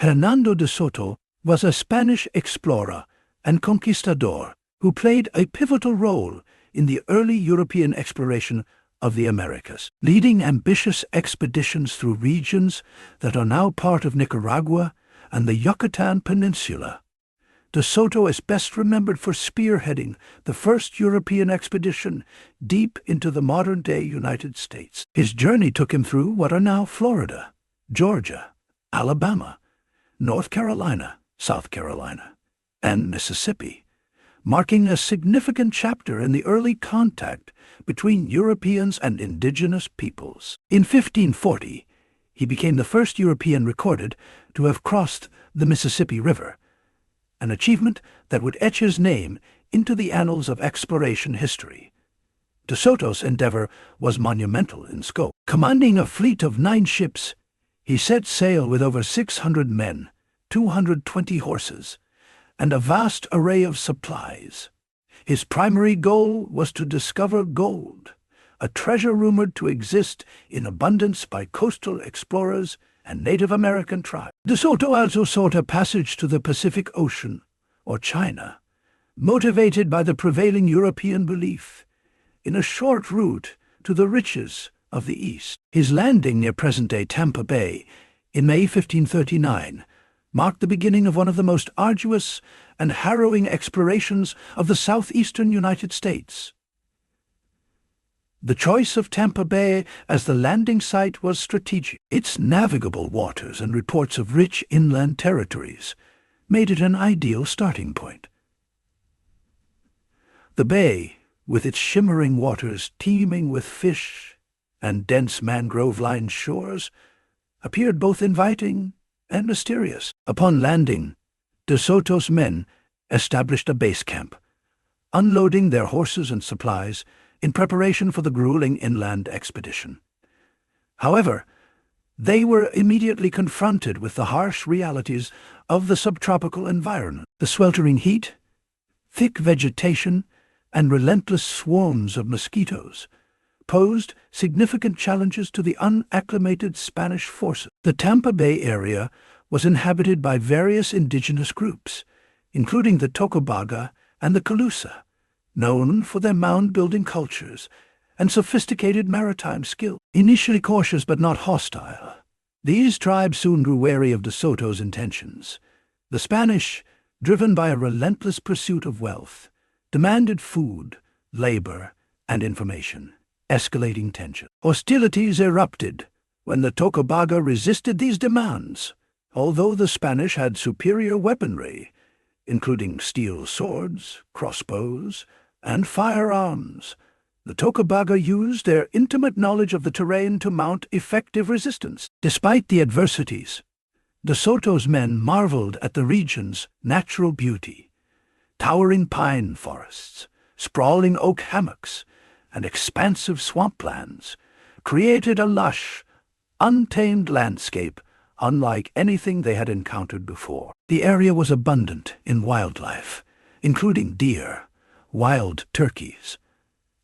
Hernando de Soto was a Spanish explorer and conquistador who played a pivotal role in the early European exploration of the Americas, leading ambitious expeditions through regions that are now part of Nicaragua and the Yucatan Peninsula. De Soto is best remembered for spearheading the first European expedition deep into the modern-day United States. His journey took him through what are now Florida, Georgia, Alabama, North Carolina, South Carolina, and Mississippi, marking a significant chapter in the early contact between Europeans and indigenous peoples. In 1540, he became the first European recorded to have crossed the Mississippi River, an achievement that would etch his name into the annals of exploration history. De Soto's endeavor was monumental in scope. Commanding a fleet of 9 ships, he set sail with over 600 men, 220 horses, and a vast array of supplies. His primary goal was to discover gold, a treasure rumored to exist in abundance by coastal explorers and Native American tribes. De Soto also sought a passage to the Pacific Ocean, or China, motivated by the prevailing European belief in a short route to the riches of the East. His landing near present-day Tampa Bay in May 1539 marked the beginning of one of the most arduous and harrowing explorations of the southeastern United States. The choice of Tampa Bay as the landing site was strategic. Its navigable waters and reports of rich inland territories made it an ideal starting point. The bay, with its shimmering waters teeming with fish and dense mangrove-lined shores, appeared both inviting and mysterious. Upon landing, De Soto's men established a base camp, unloading their horses and supplies in preparation for the grueling inland expedition. However, they were immediately confronted with the harsh realities of the subtropical environment. The sweltering heat, thick vegetation, and relentless swarms of mosquitoes posed significant challenges to the unacclimated Spanish forces. The Tampa Bay area was inhabited by various indigenous groups, including the Tocobaga and the Calusa, known for their mound-building cultures and sophisticated maritime skill. Initially cautious but not hostile, these tribes soon grew wary of De Soto's intentions. The Spanish, driven by a relentless pursuit of wealth, demanded food, labor, and information, escalating tension. Hostilities erupted when the Tocobaga resisted these demands. Although the Spanish had superior weaponry, including steel swords, crossbows, and firearms, the Tocobaga used their intimate knowledge of the terrain to mount effective resistance. Despite the adversities, De Soto's men marveled at the region's natural beauty. Towering pine forests, sprawling oak hammocks, and expansive swamplands created a lush, untamed landscape unlike anything they had encountered before. The area was abundant in wildlife, including deer, wild turkeys,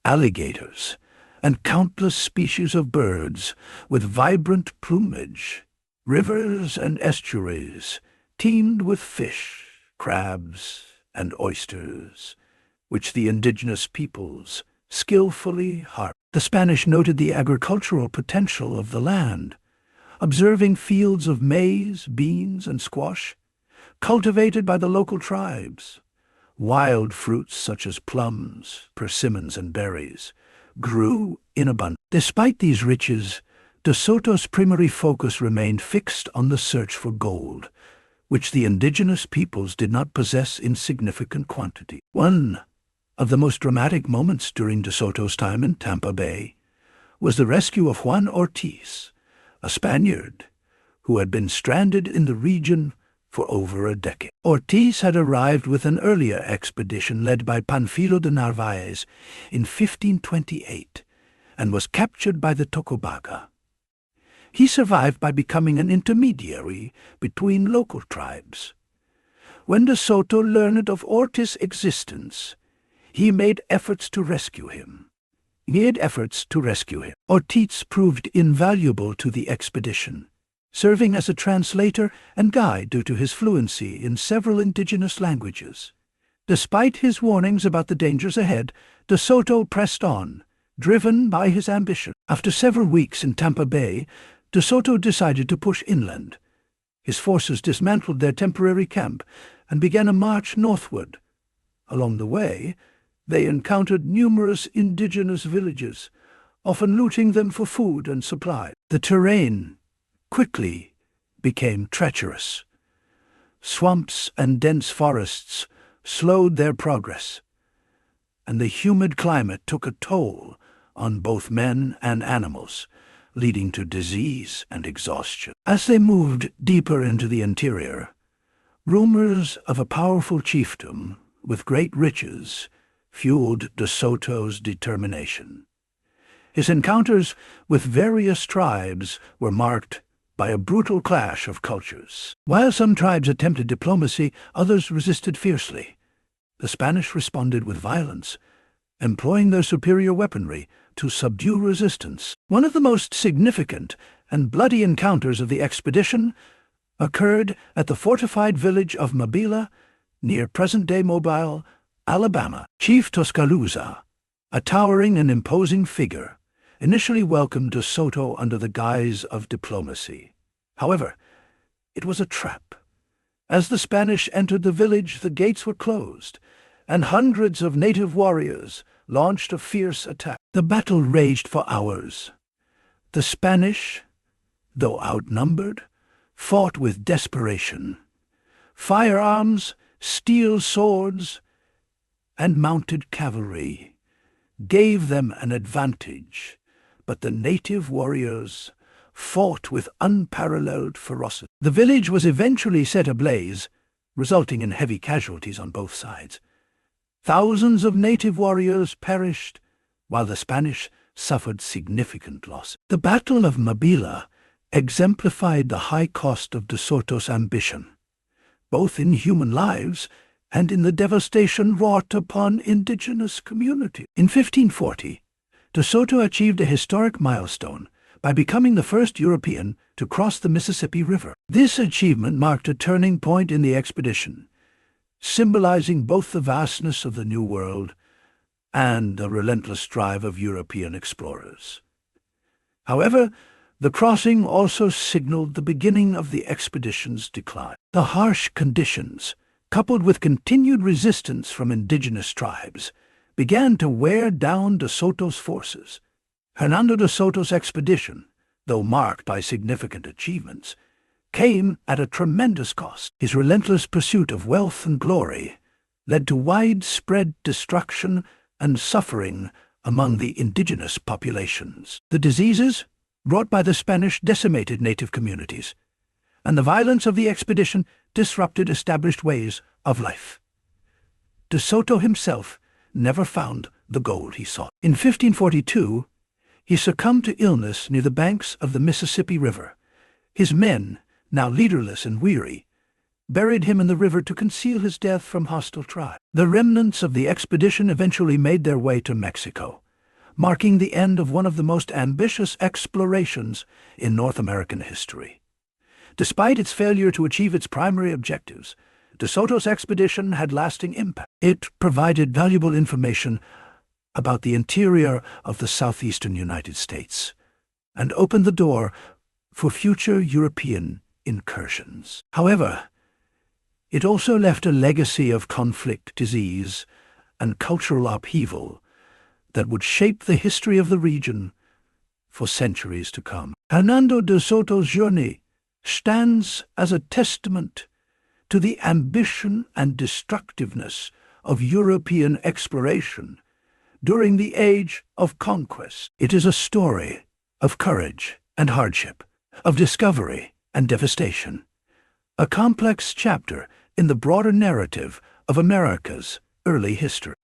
alligators, and countless species of birds with vibrant plumage. Rivers and estuaries teemed with fish, crabs, and oysters, which the indigenous peoples skillfully harvested. The Spanish noted the agricultural potential of the land, observing fields of maize, beans, and squash cultivated by the local tribes. Wild fruits such as plums, persimmons, and berries grew in abundance. Despite these riches, De Soto's primary focus remained fixed on the search for gold, which the indigenous peoples did not possess in significant quantity. One of the most dramatic moments during De Soto's time in Tampa Bay was the rescue of Juan Ortiz, a Spaniard who had been stranded in the region for over a decade. Ortiz had arrived with an earlier expedition led by Panfilo de Narvaez in 1528 and was captured by the Tocobaga. He survived by becoming an intermediary between local tribes. When De Soto learned of Ortiz's existence, he made efforts to rescue him. Ortiz proved invaluable to the expedition, serving as a translator and guide due to his fluency in several indigenous languages. Despite his warnings about the dangers ahead, De Soto pressed on, driven by his ambition. After several weeks in Tampa Bay, De Soto decided to push inland. His forces dismantled their temporary camp and began a march northward. Along the way, they encountered numerous indigenous villages, often looting them for food and supplies. The terrain quickly became treacherous. Swamps and dense forests slowed their progress, and the humid climate took a toll on both men and animals, leading to disease and exhaustion. As they moved deeper into the interior, rumors of a powerful chiefdom with great riches fueled De Soto's determination. His encounters with various tribes were marked by a brutal clash of cultures. While some tribes attempted diplomacy, others resisted fiercely. The Spanish responded with violence, employing their superior weaponry to subdue resistance. One of the most significant and bloody encounters of the expedition occurred at the fortified village of Mabila, near present-day Mobile, Alabama. Chief Tuscaloosa, a towering and imposing figure, initially welcomed De Soto under the guise of diplomacy. However, it was a trap. As the Spanish entered the village, the gates were closed, and hundreds of native warriors launched a fierce attack. The battle raged for hours. The Spanish, though outnumbered, fought with desperation. Firearms, steel swords, and mounted cavalry gave them an advantage, but the native warriors fought with unparalleled ferocity. The village was eventually set ablaze, resulting in heavy casualties on both sides. Thousands of native warriors perished, while the Spanish suffered significant loss. The Battle of Mabila exemplified the high cost of De Soto's ambition, both in human lives and in the devastation wrought upon indigenous communities. In 1540, De Soto achieved a historic milestone by becoming the first European to cross the Mississippi River. This achievement marked a turning point in the expedition, symbolizing both the vastness of the New World and the relentless drive of European explorers. However, the crossing also signaled the beginning of the expedition's decline. The harsh conditions, coupled with continued resistance from indigenous tribes, began to wear down De Soto's forces. Hernando de Soto's expedition, though marked by significant achievements, came at a tremendous cost. His relentless pursuit of wealth and glory led to widespread destruction and suffering among the indigenous populations. The diseases brought by the Spanish decimated native communities, and the violence of the expedition disrupted established ways of life. De Soto himself never found the gold he sought. In 1542, he succumbed to illness near the banks of the Mississippi River. His men, now leaderless and weary, buried him in the river to conceal his death from hostile tribes. The remnants of the expedition eventually made their way to Mexico, marking the end of one of the most ambitious explorations in North American history. Despite its failure to achieve its primary objectives, De Soto's expedition had lasting impact. It provided valuable information about the interior of the southeastern United States and opened the door for future European incursions. However, it also left a legacy of conflict, disease, and cultural upheaval that would shape the history of the region for centuries to come. Hernando de Soto's journey stands as a testament to the ambition and destructiveness of European exploration during the age of conquest. It is a story of courage and hardship, of discovery and devastation, a complex chapter in the broader narrative of America's early history.